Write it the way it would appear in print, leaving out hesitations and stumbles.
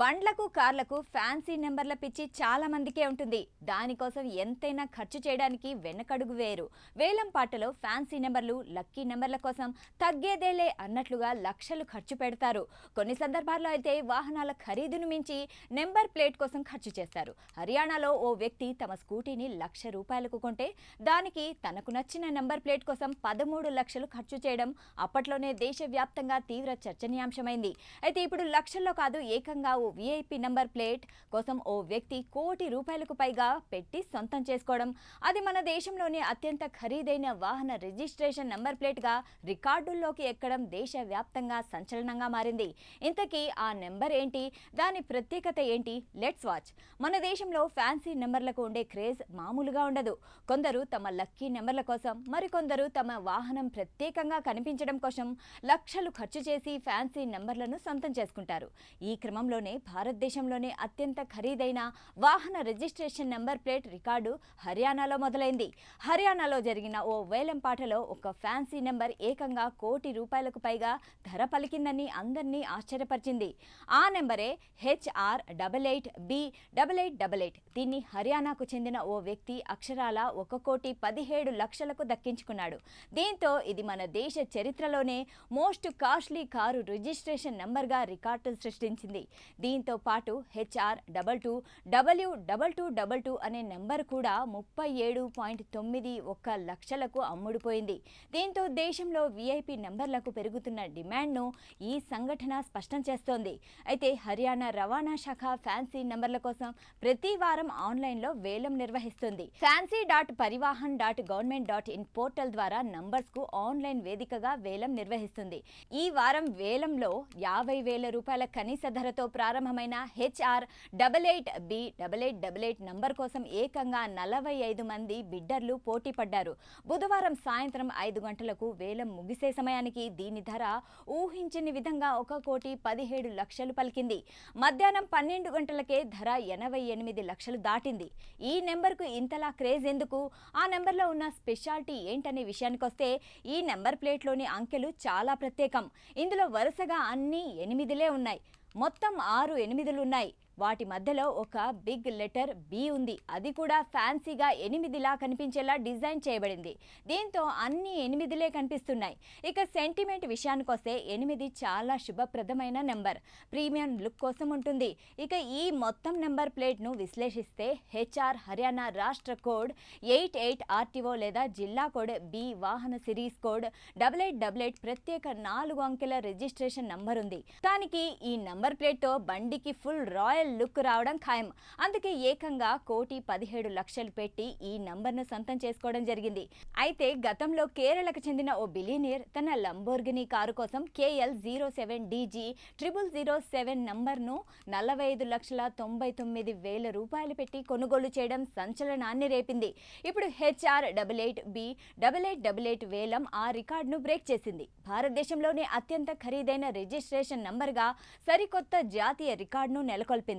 బండ్లకు కార్లకు ఫ్యాన్సీ నెంబర్ల పిచ్చి చాలా మందికే ఉంటుంది. దానికోసం ఎంతైనా ఖర్చు చేయడానికి వెనకడుగు వేరు. వేలం పాటలో ఫ్యాన్సీ నెంబర్లు, లక్కీ నెంబర్ల కోసం తగ్గేదేలే అన్నట్లుగా లక్షలు ఖర్చు పెడతారు. కొన్ని సందర్భాల్లో అయితే వాహనాల ఖరీదును మించి నెంబర్ ప్లేట్ కోసం ఖర్చు చేస్తారు. హర్యానాలో ఓ వ్యక్తి తమ స్కూటీని ₹1,00,000 కొంటే దానికి తనకు నచ్చిన నెంబర్ ప్లేట్ కోసం 13 లక్షలు ఖర్చు చేయడం అప్పట్లోనే దేశవ్యాప్తంగా తీవ్ర చర్చనీయాంశమైంది. అయితే ఇప్పుడు లక్షల్లో కాదు, ఏకంగా ఓ వీఐపీ నంబర్ ప్లేట్ కోసం ఓ వ్యక్తి ₹1,00,00,000 పైగా పెట్టి సొంతం చేసుకోవడం, అది మన దేశంలోని అత్యంత ఖరీదైన వాహన రిజిస్ట్రేషన్ నంబర్ ప్లేట్ గా రికార్డుల్లోకి ఎక్కడం దేశవ్యాప్తంగా సంచలనంగా మారింది. ఇంతకీ ఆ నెంబర్ ఏంటి, దాని ప్రత్యేకత ఏంటి? Let's watch. మన దేశంలో ఫ్యాన్సీ నెంబర్లకు ఉండే క్రేజ్ మామూలుగా ఉండదు. కొందరు తమ లక్కీ నెంబర్ల కోసం, మరికొందరు తమ వాహనం ప్రత్యేకంగా కనిపించడం కోసం లక్షలు ఖర్చు చేసి ఫ్యాన్సీ నెంబర్లను సొంతం చేసుకుంటారు. ఈ క్రమంలోనే భారతదేశంలోనే అత్యంత ఖరీదైన వాహన రిజిస్ట్రేషన్ నెంబర్ ప్లేట్ రికార్డు హర్యానాలో మొదలైంది. హర్యానాలో జరిగిన ఓ వేలం పాటలో ఒక ఫ్యాన్సీ నెంబర్ ఏకంగా ₹1,00,00,000 పైగా ధర పలికిందని అందరినీ ఆశ్చర్యపరిచింది. ఆ నెంబరే HR88B8888. దీన్ని హర్యానాకు చెందిన ఓ వ్యక్తి అక్షరాల ₹1,17,00,000 దక్కించుకున్నాడు. దీంతో ఇది మన దేశ చరిత్రలోనే మోస్ట్ కాస్ట్లీ కారు రిజిస్ట్రేషన్ నెంబర్గా రికార్డు సృష్టించింది. దీంతో పాటు HR222222 అనే నెంబర్ కూడా 37.91 లక్షలకు అమ్ముడుపోయింది. దీంతో దేశంలో వీఐపీ నెంబర్లకు పెరుగుతున్న డిమాండ్ను ఈ సంఘటన స్పష్టం చేస్తోంది. అయితే హర్యానా రవాణా శాఖ ఫ్యాన్సీ నెంబర్ల కోసం ప్రతి వారం ఆన్లైన్లో వేలం నిర్వహిస్తుంది. fancy.parivahan.government.in పోర్టల్ ద్వారా నంబర్స్కు ఆన్లైన్ వేదికగా వేలం నిర్వహిస్తుంది. ఈ వారం వేలంలో ₹50,000 కనీస ధరతో ప్రారంభమైన HR88B8888 నంబర్ కోసం ఏకంగా 45 మంది బిడ్డర్లు పోటీ పడ్డారు. బుధవారం సాయంత్రం 5 గంటలకు వేలం ముగిసే సమయానికి దీని ధర ఊహించని విధంగా ₹1,17,00,000 పలికింది. మధ్యాహ్నం 12 గంటలకే ధర 88 లక్షలు దాటింది. ఈ నెంబర్కు ఇంతలా క్రేజ్ ఎందుకు? ఆ నెంబర్లో ఉన్న స్పెషాలిటీ ఏంటనే విషయానికొస్తే ఈ నెంబర్ ప్లేట్లోని అంకెలు చాలా ప్రత్యేకం. ఇందులో వరుసగా అన్ని 8లే ఉన్నాయి. మొత్తం 6 8లు ఉన్నాయి. వాటి మధ్యలో ఒక బిగ్ లెటర్ బి ఉంది. అది కూడా ఫ్యాన్సీగా 8లా కనిపించేలా డిజైన్ చేయబడింది. దీంతో అన్ని 8లే కనిపిస్తున్నాయి. ఇక సెంటిమెంట్ విషయానికొస్తే 8 చాలా శుభప్రదమైన నెంబర్, ప్రీమియం లుక్ కోసం ఉంటుంది. ఇక ఈ మొత్తం నెంబర్ ప్లేట్ను విశ్లేషిస్తే HR హర్యానా రాష్ట్ర కోడ్ 88 RTO లేదా జిల్లా కోడ్ B వాహన సిరీస్ కోడ్ 8888 ప్రత్యేక 4 అంకెల రిజిస్ట్రేషన్ నంబర్ ఉంది. దానికి ఈ నంబర్ ప్లేట్తో బండికి ఫుల్ రాయల్ లుక్ రావడం ఖాయం. అందుకే ఏకంగా ₹1,17,00,000 పెట్టి ఈ నంబర్ను సొంతం చేసుకోవడం జరిగింది. అయితే గతంలో కేరళకు చెందిన ఓ బిలియనీర్ తన లంబోర్గినీ కారు కోసం KL 07DG 0007 నంబర్ను ₹45,99,000 పెట్టి కొనుగోలు చేయడం సంచలనాన్ని రేపింది. ఇప్పుడు HR88B8888 వేలం ఆ రికార్డును బ్రేక్ చేసింది. భారతదేశంలోనే అత్యంత ఖరీదైన రిజిస్ట్రేషన్ నంబర్గా సరికొత్త జాతీయ రికార్డును నెలకొల్పింది.